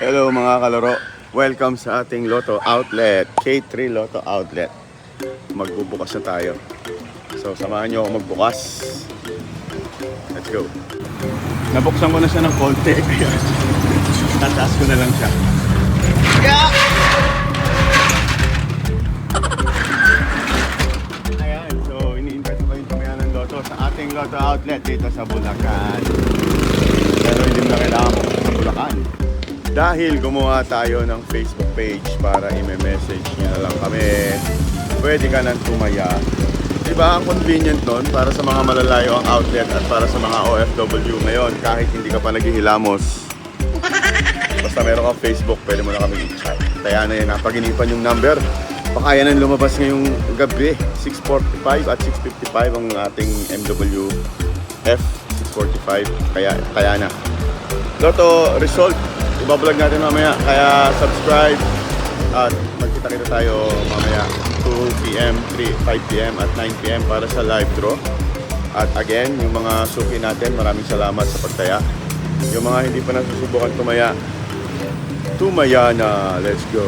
Hello mga kalaro, welcome sa ating Lotto Outlet, K3 Lotto Outlet. Magbubukas na tayo. So samahan nyo ako magbukas. Let's go. Nabuksan ko na siya ng konti, kaya tataas ko na lang siya. Yeah! Ayan, so ini-invite ko kayong tumaya ng Lotto sa ating Lotto Outlet dito sa Bulacan. Pero hindi mo na kailangan pumunta sa Bulacan. Dahil gumawa tayo ng Facebook page para i-message niya na lang kami, pwede ka nang tumaya. Diba ang convenient nun para sa mga malalayo ang outlet at para sa mga OFW ngayon kahit hindi ka pa naghihilamos. Basta meron kang Facebook, pwede mo na kami i-chat. Kaya na yan, napaginipan yung number. Baka yan ang lumabas ngayong gabi, 6:45 at 6:55 ang ating MWF 6:45. Kaya na. Lotto result. Ibablog natin mamaya, kaya subscribe at magkita-kita tayo mamaya 2 p.m., 5 p.m. at 9 p.m. para sa live draw. At again, yung mga suki natin, maraming salamat sa pagtaya. Yung mga hindi pa nasusubukan tumaya na. Let's go!